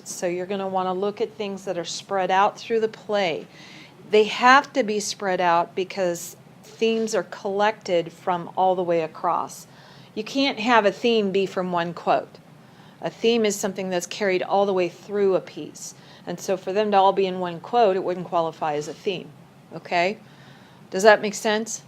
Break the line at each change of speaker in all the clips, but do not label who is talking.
So you're going to want to look at things that are spread out through the play. They have to be spread out because themes are collected from all the way across. You can't have a theme be from one quote. A theme is something that's carried all the way through a piece. And so for them to all be in one quote, it wouldn't qualify as a theme. Okay? Does that make sense?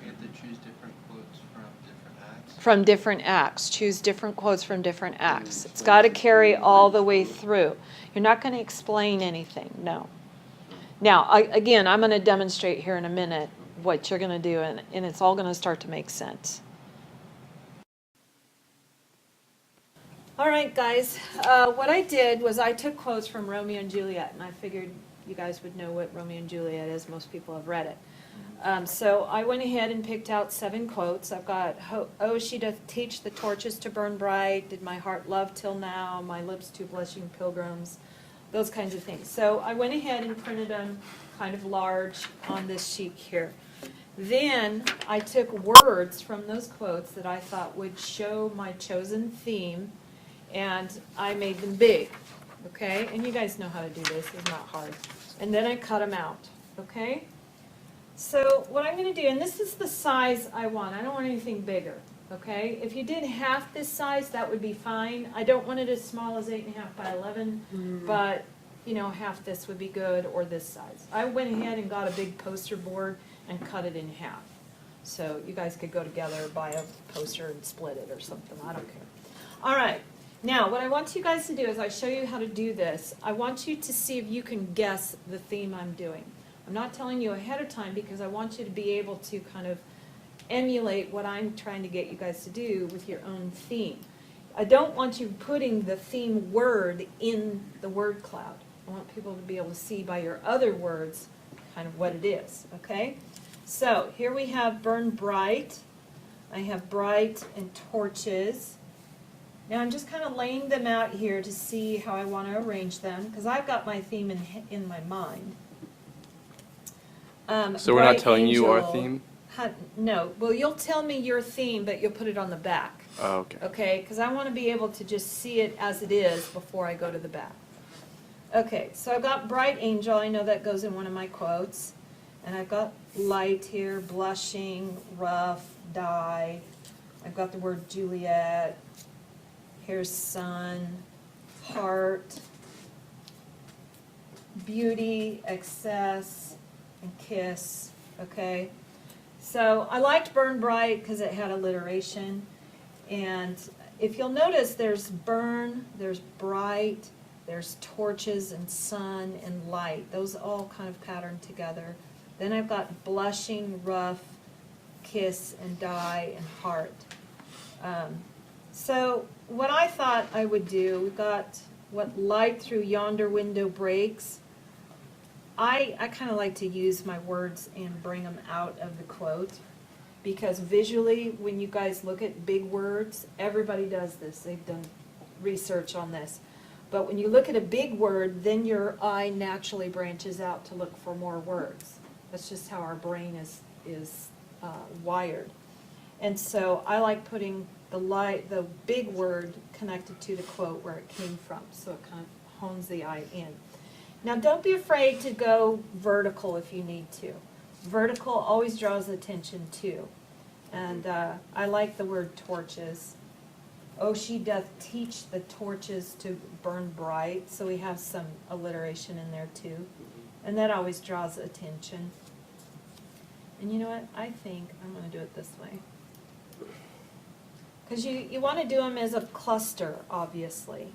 We have to choose different quotes from different acts.
From different acts. Choose different quotes from different acts. It's got to carry all the way through. You're not going to explain anything, no. Now, again, I'm going to demonstrate here in a minute what you're going to do, and it's all going to start to make sense. All right, guys. What I did was I took quotes from Romeo and Juliet, and I figured you guys would know what Romeo and Juliet is. Most people have read it. So I went ahead and picked out 7 quotes. I've got, "Oh, she doth teach the torches to burn bright. Did my heart love till now? My lips two blushing pilgrims." Those kinds of things. So I went ahead and printed them kind of large on this sheet here. Then I took words from those quotes that I thought would show my chosen theme, and I made them big. Okay? And you guys know how to do this. It's not hard. And then I cut them out. Okay? So what I'm going to do, and this is the size I want. I don't want anything bigger. Okay? If you did half this size, that would be fine. I don't want it as small as 8.5 by 11, but, you know, half this would be good, or this size. I went ahead and got a big poster board and cut it in half. So you guys could go together, buy a poster and split it or something. I don't care. All right. Now, what I want you guys to do is I show you how to do this. I want you to see if you can guess the theme I'm doing. I'm not telling you ahead of time because I want you to be able to kind of emulate what I'm trying to get you guys to do with your own theme. I don't want you putting the theme word in the word cloud. I want people to be able to see by your other words kind of what it is, okay? So here we have burn bright. I have bright and torches. Now I'm just kind of laying them out here to see how I want to arrange them because I've got my theme in my mind.
So we're not telling
angel,
you our theme?
No. Well, you'll tell me your theme, but you'll put it on the back.
Oh, okay.
Okay? Because I want to be able to just see it as it is before I go to the back. Okay, so I've got bright angel. I know that goes in one of my quotes. And I've got light here, blushing, rough, die. I've got the word Juliet. Here's sun, heart, beauty, excess, and kiss. Okay? So I liked burn bright because it had alliteration. And if you'll notice, there's burn, there's bright, there's torches and sun and light. Those all kind of patterned together. Then I've got blushing, rough, kiss, and die, and heart. So what I thought I would do, we've got what light through yonder window breaks. I kind of like to use my words and bring them out of the quote because visually when you guys look at big words, everybody does this. They've done research on this. But when you look at a big word, then your eye naturally branches out to look for more words. That's just how our brain is wired. And so I like putting the big word connected to the quote where it came from, so it kind of hones the eye in. Now don't be afraid to go vertical if you need to. Vertical always draws attention too. And I like the word torches. Oh, she doth teach the torches to burn bright, so we have some alliteration in there too. And that always draws attention. And you know what? I think I'm going to do it this way. Because you want to do them as a cluster, obviously.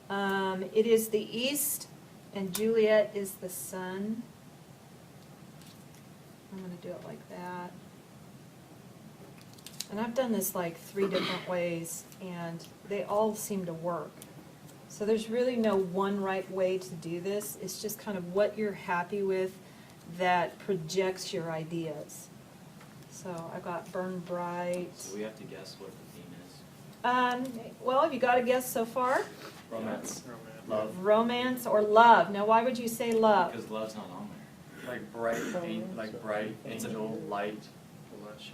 It is the east, and Juliet is the sun. I'm going to do it like that. And I've done this like 3 different ways, and they all seem to work. So there's really no one right way to do this. It's just kind of what you're happy with that projects your ideas. So I've got burn bright.
So we have to guess what the theme is.
Well, have you got a guess so far?
Romance. Love.
Romance or love. Now, why would you say love?
Because love's not on there.
Like bright, angel, light.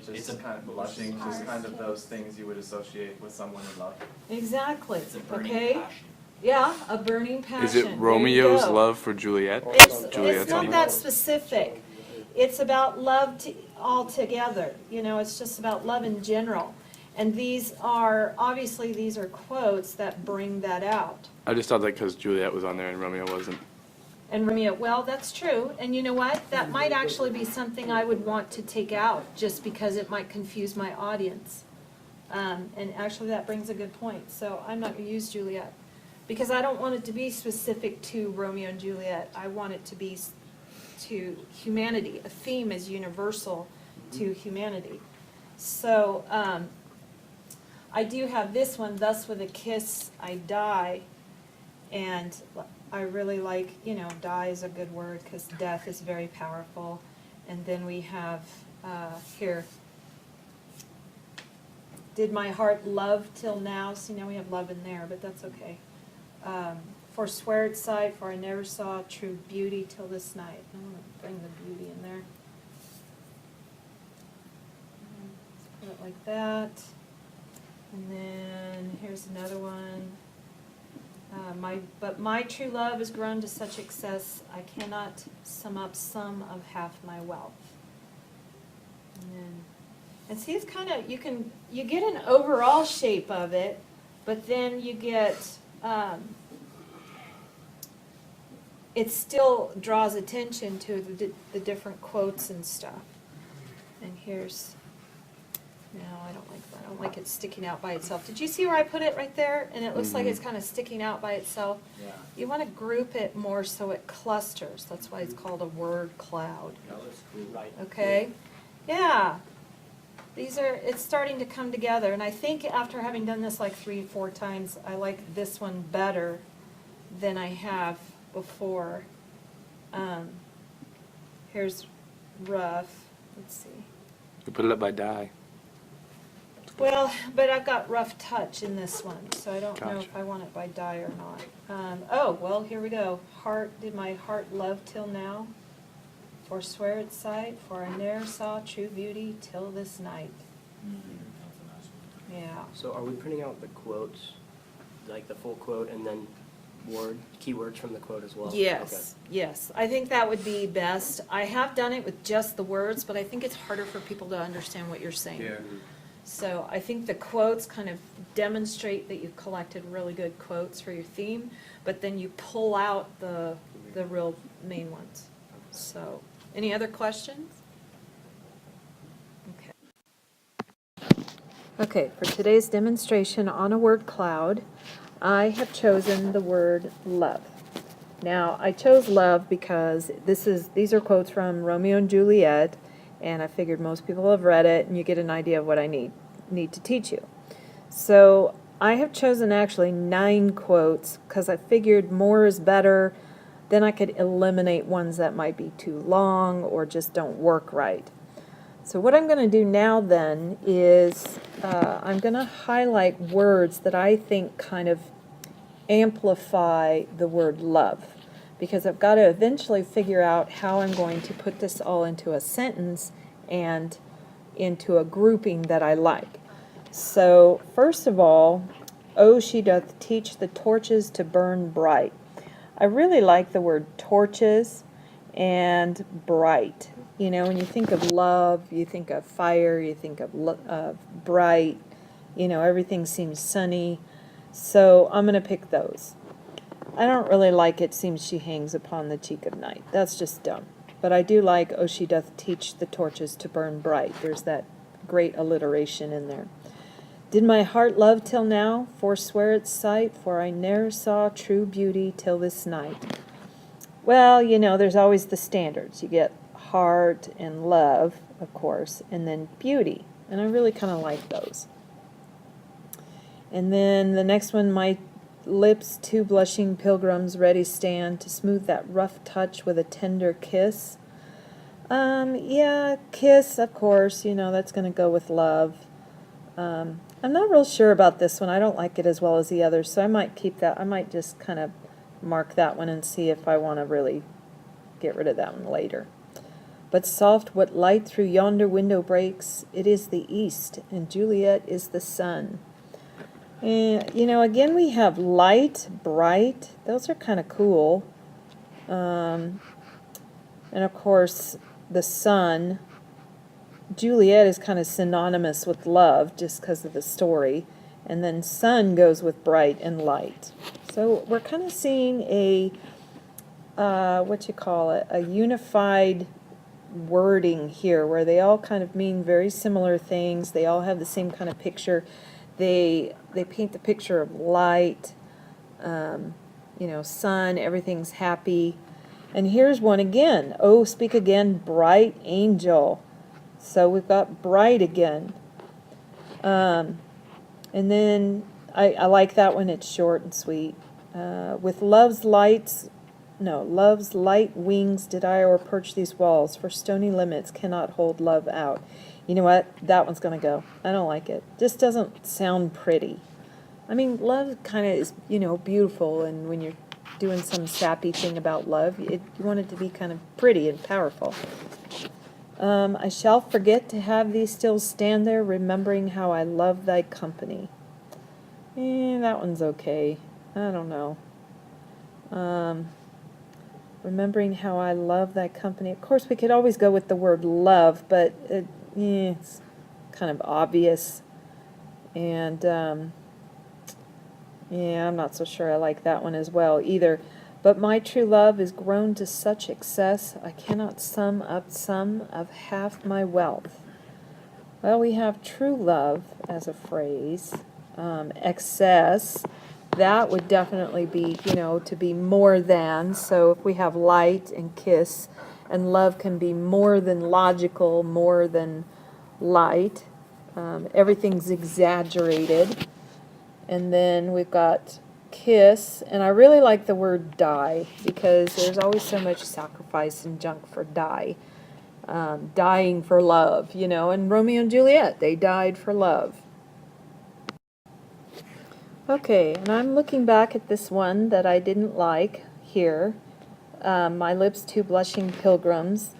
It's a
kind of blushing, just kind of those things you would associate with someone in love.
Exactly.
It's a burning
Okay.
passion.
Yeah, a burning passion.
Is it
There you
Romeo's
go.
love for Juliet?
It's
Juliet's
not
love.
that specific. It's about love all together. It's just about love in general. And these are quotes that bring that out.
I just thought that because Juliet was on there and Romeo wasn't.
And Romeo, well, that's true. And you know what? That might actually be something I would want to take out, just because it might confuse my audience. And actually, that brings a good point. So I'm not going to use Juliet, because I don't want it to be specific to Romeo and Juliet. I want it to be to humanity. A theme is universal to humanity. So I do have this one, thus with a kiss I die. And I really like, die is a good word, because death is very powerful. And then we have here, did my heart love till now? See, now we have love in there, but that's okay. Forswear its sight, for I never saw true beauty till this night. I want to bring the beauty in there. Let's put it like that. And then here's another one. But my true love has grown to such excess, I cannot sum up some of half my wealth. And see, it's kind of, you get an overall shape of it, but then you get, it still draws attention to the different quotes and stuff. And here's, no, I don't like that. I don't like it sticking out by itself. Did you see where I put it right there? And it looks like it's kind of sticking out by itself.
Yeah.
You want to group it more so it clusters. That's why it's called a word cloud.
That looks cool. Right.
Okay? Yeah. It's starting to come together. And I think after having done this like 3 or 4 times, I like this one better than I have before. Here's rough. Let's see.
You put it up by die.
Well, but I've got rough touch in this one, so I don't know
Gotcha.
if I want it by die or not. Oh, well, here we go. Did my heart love till now? Forswear its sight, for I ne'er saw true beauty till this night. Yeah.
So are we printing out the quotes, like the full quote, and then keywords from the quote as well?
Yes, yes. I think that would be best. I have done it with just the words, but I think it's harder for people to understand what you're saying.
Yeah.
So I think the quotes kind of demonstrate that you've collected really good quotes for your theme, but then you pull out the real main ones. So, any other questions? Okay. Okay, for today's demonstration on a word cloud, I have chosen the word love. Now, I chose love because these are quotes from Romeo and Juliet, and I figured most people have read it, and you get an idea of what I need to teach you. So I have chosen actually 9 quotes because I figured more is better. Then I could eliminate ones that might be too long or just don't work right. So what I'm going to do now then is I'm going to highlight words that I think kind of amplify the word love, because I've got to eventually figure out how I'm going to put this all into a sentence and into a grouping that I like. So first of all, oh, she doth teach the torches to burn bright. I really like the word torches and bright. When you think of love, you think of fire, you think of bright, everything seems sunny. So I'm going to pick those. I don't really like it seems she hangs upon the cheek of night. That's just dumb. But I do like, oh, she doth teach the torches to burn bright. There's that great alliteration in there. Did my heart love till now? Forswear its sight, for I ne'er saw true beauty till this night. Well, there's always the standards. You get heart and love, of course, and then beauty. And I really kind of like those. And then the next one, my lips, 2 blushing pilgrims ready stand to smooth that rough touch with a tender kiss. Yeah, kiss, of course, that's going to go with love. I'm not real sure about this one. I don't like it as well as the others, so I might keep that. I might just kind of mark that one and see if I want to really get rid of that one later. But soft, what light through yonder window breaks, it is the east, and Juliet is the sun. And, again, we have light, bright. Those are kind of cool. And of course, the sun. Juliet is kind of synonymous with love just because of the story. And then sun goes with bright and light. So we're kind of seeing a, a unified wording here where they all kind of mean very similar things. They all have the same kind of picture. They paint the picture of light, sun, everything's happy. And here's one again. Oh, speak again, bright angel. So we've got bright again. And then I like that one. It's short and sweet. With love's light wings did I o'erperch these walls, for stony limits cannot hold love out. You know what? That one's going to go. I don't like it. Just doesn't sound pretty. I mean, love kind of is, beautiful, and when you're doing some sappy thing about love, you want it to be kind of pretty and powerful. I shall forget to have thee still stand there, remembering how I love thy company. That one's okay. I don't know. Remembering how I love thy company. Of course, we could always go with the word love, but it's kind of obvious. And, I'm not so sure I like that one as well either. But my true love is grown to such excess, I cannot sum up some of half my wealth. Well, we have true love as a phrase. Excess, that would definitely be, to be more than. So if we have light and kiss, and love can be more than logical, more than light. Everything's exaggerated. And then we've got kiss, and I really like the word die, because there's always so much sacrifice and junk for die. Dying for love, and Romeo and Juliet, they died for love. Okay, and I'm looking back at this one that I didn't like here, My Lips Two Blushing Pilgrims.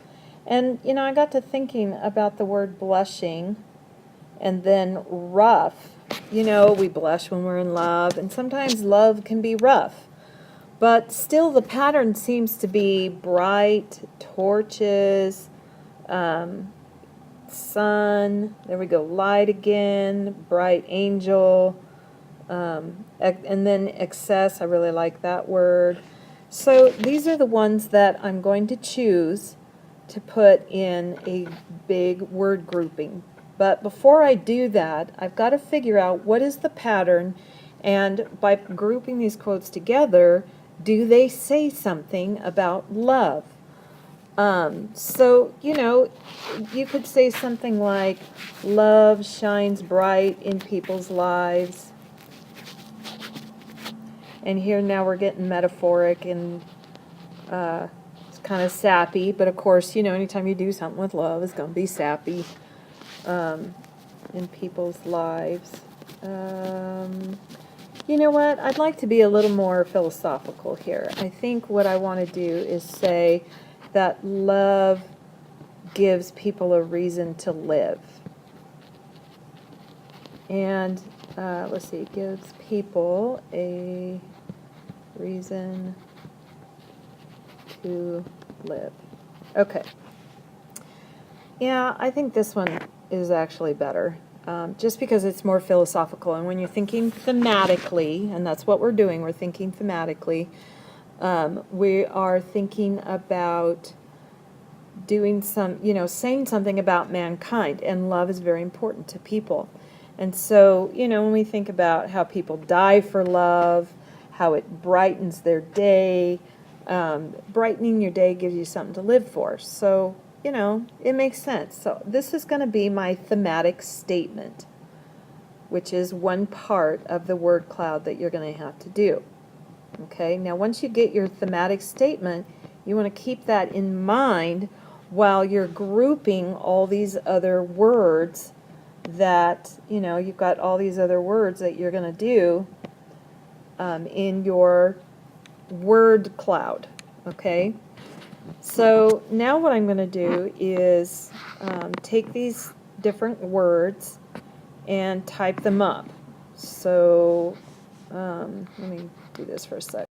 And, I got to thinking about the word blushing, and then rough. We blush when we're in love, and sometimes love can be rough. But still, the pattern seems to be bright, torches, sun, there we go, light again, bright angel, and then excess, I really like that word. So these are the ones that I'm going to choose to put in a big word grouping. But before I do that, I've got to figure out what is the pattern, and by grouping these quotes together, do they say something about love? So, you could say something like, love shines bright in people's lives. And here now we're getting metaphoric and it's kind of sappy, but of course, anytime you do something with love, it's going to be sappy. In people's lives. You know what? I'd like to be a little more philosophical here. I think what I want to do is say that love gives people a reason to live. And let's see, it gives people a reason to live. Okay. Yeah, I think this one is actually better, just because it's more philosophical. And when you're thinking thematically, and that's what we're doing, we're thinking thematically, we are thinking about doing some, saying something about mankind, and love is very important to people. And so, when we think about how people die for love, how it brightens their day, brightening your day gives you something to live for. So, it makes sense. So this is going to be my thematic statement, which is one part of the word cloud that you're going to have to do. Okay, now once you get your thematic statement, you want to keep that in mind while you're grouping all these other words that, you've got all these other words that you're going to do in your word cloud. Okay? So now what I'm going to do is take these different words and type them up. So, let me do this for a sec.